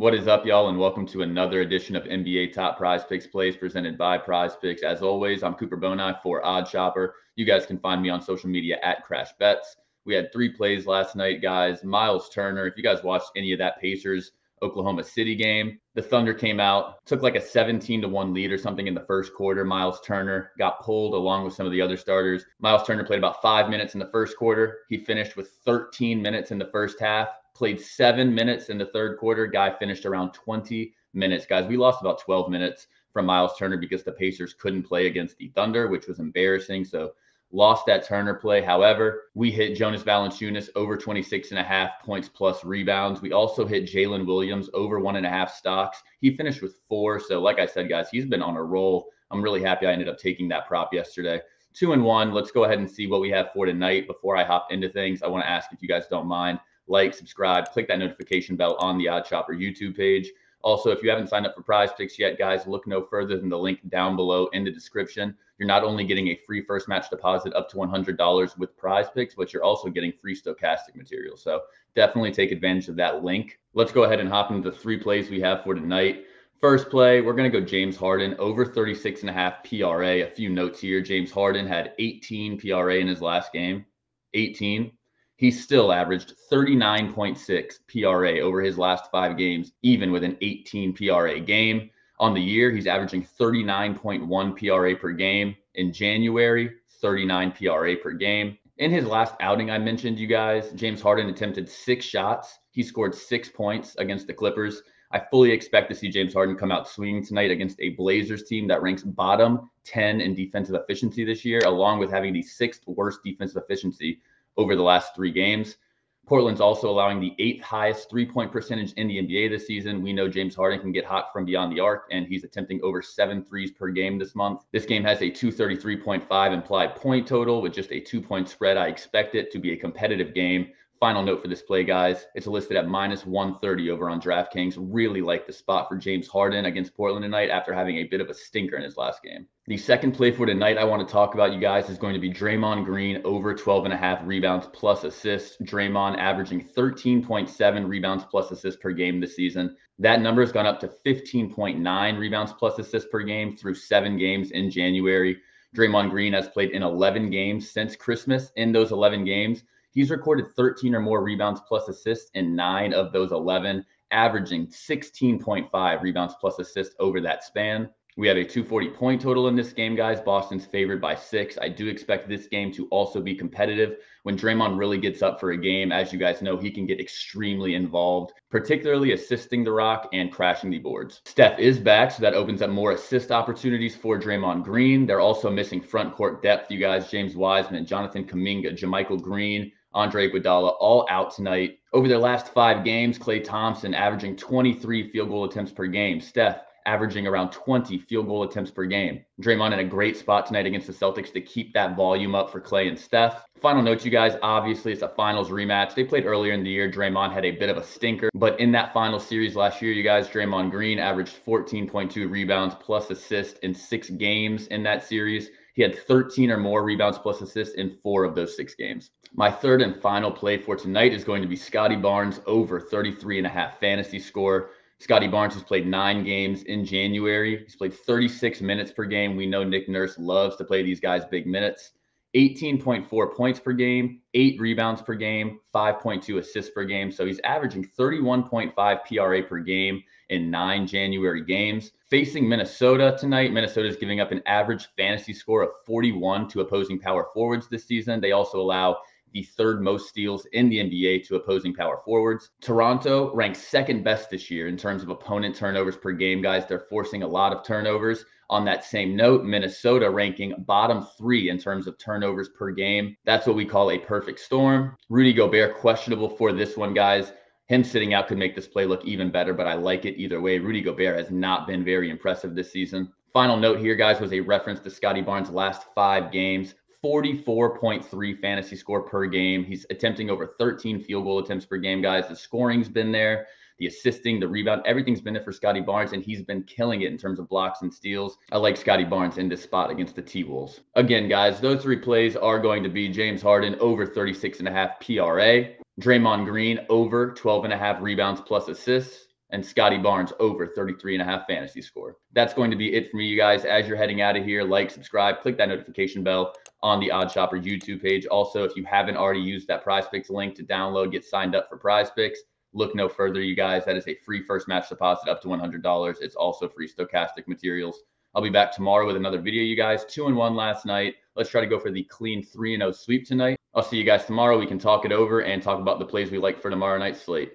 What is up, y'all, and welcome to another edition of NBA Top Prize Picks Plays presented by PrizePicks. As always, I'm Cooper Bonai for Odd Shopper. You guys can find me on social media at Crash Bets. We had 3 plays last night, guys. Miles Turner, if you guys watched any of that Pacers Oklahoma City game, the Thunder came out, took like a 17-1 lead or something in the first quarter. Miles Turner got pulled along with some of the other starters. Miles Turner played about 5 minutes in the first quarter. He finished with 13 minutes in the first half. Played 7 minutes in the third quarter. Guy finished around 20 minutes. Guys, we lost about 12 minutes from Miles Turner because the Pacers couldn't play against the Thunder, which was embarrassing. So lost that Turner play. However, we hit Jonas Valanciunas over 26.5 points plus rebounds. We also hit Jalen Williams over 1.5 stocks. He finished with 4. So like I said, guys, he's been on a roll. I'm really happy I ended up taking that prop yesterday. 2-1. Let's go ahead and see what we have for tonight. Before I hop into things, I want to ask if you guys don't mind, like, subscribe, click that notification bell on the Odd Shopper YouTube page. Also, if you haven't signed up for PrizePicks yet, guys, look no further than the link down below in the description. You're not only getting a free first match deposit up to $100 with PrizePicks, but you're also getting free stochastic material. So definitely take advantage of that link. Let's go ahead and hop into the 3 plays we have for tonight. First play, we're going to go James Harden over 36.5 PRA. A few notes here. James Harden had 18 PRA in his last game. 18. He still averaged 39.6 PRA over his last 5 games, even with an 18 PRA game. On the year, he's averaging 39.1 PRA per game. In January, 39 PRA per game. In his last outing I mentioned, you guys, James Harden attempted 6 shots. He scored 6 points against the Clippers. I fully expect to see James Harden come out swinging tonight against a Blazers team that ranks bottom 10 in defensive efficiency this year, along with having the 6th worst defensive efficiency over the last 3 games. Portland's also allowing the 8th highest 3-point percentage in the NBA this season. We know James Harden can get hot from beyond the arc, and he's attempting over 7 threes per game this month. This game has a 233.5 implied point total with just a 2-point spread. I expect it to be a competitive game. Final note for this play, guys, it's listed at -130 over on DraftKings. Really like the spot for James Harden against Portland tonight after having a bit of a stinker in his last game. The second play for tonight I want to talk about, you guys, is going to be Draymond Green over 12.5 rebounds plus assists. Draymond averaging 13.7 rebounds plus assists per game this season. That number has gone up to 15.9 rebounds plus assists per game through 7 games in January. Draymond Green has played in 11 games since Christmas. In those 11 games, he's recorded 13 or more rebounds plus assists in 9 of those 11, averaging 16.5 rebounds plus assists over that span. We have a 240 point total in this game, guys. Boston's favored by 6. I do expect this game to also be competitive. When Draymond really gets up for a game, as you guys know, he can get extremely involved, particularly assisting the Rock and crashing the boards. Steph is back, so that opens up more assist opportunities for Draymond Green. They're also missing front court depth, you guys. James Wiseman, Jonathan Kuminga, JaMychal Green, Andre Iguodala, all out tonight. Over their last 5 games, Klay Thompson averaging 23 field goal attempts per game. Steph averaging around 20 field goal attempts per game. Draymond in a great spot tonight against the Celtics to keep that volume up for Klay and Steph. Final note, you guys, obviously it's a finals rematch. They played earlier in the year. Draymond had a bit of a stinker, but in that final series last year, you guys, Draymond Green averaged 14.2 rebounds plus assists in 6 games in that series. He had 13 or more rebounds plus assists in 4 of those 6 games. My third and final play for tonight is going to be Scottie Barnes over 33.5 fantasy score. Scottie Barnes has played 9 games in January. He's played 36 minutes per game. We know Nick Nurse loves to play these guys big minutes. 18.4 points per game, 8 rebounds per game, 5.2 assists per game. So he's averaging 31.5 PRA per game in 9 January games. Facing Minnesota tonight, Minnesota is giving up an average fantasy score of 41 to opposing power forwards this season. They also allow the 3rd most steals in the NBA to opposing power forwards. Toronto ranks 2nd best this year in terms of opponent turnovers per game, guys. They're forcing a lot of turnovers. On that same note, Minnesota ranking bottom 3 in terms of turnovers per game. That's what we call a perfect storm. Rudy Gobert questionable for this one, guys. Him sitting out could make this play look even better, but I like it either way. Rudy Gobert has not been very impressive this season. Final note here, guys, was a reference to Scottie Barnes' last 5 games. 44.3 fantasy score per game. He's attempting over 13 field goal attempts per game, guys. The scoring's been there. The assisting, the rebound, everything's been there for Scottie Barnes, and he's been killing it in terms of blocks and steals. I like Scottie Barnes in this spot against the T-Wolves. Again, guys, those 3 plays are going to be James Harden over 36.5 PRA, Draymond Green over 12.5 rebounds plus assists, and Scottie Barnes over 33.5 fantasy score. That's going to be it for me, you guys. As you're heading out of here, like, subscribe, click that notification bell on the Odd Shopper YouTube page. Also, if you haven't already used that PrizePicks link to download, get signed up for PrizePicks, look no further, you guys. That is a free first match deposit up to $100. It's also free stochastic materials. I'll be back tomorrow with another video, you guys. 2-1 last night. Let's try to go for the clean 3-0 sweep tonight. I'll see you guys tomorrow. We can talk it over and talk about the plays we like for tomorrow night's slate.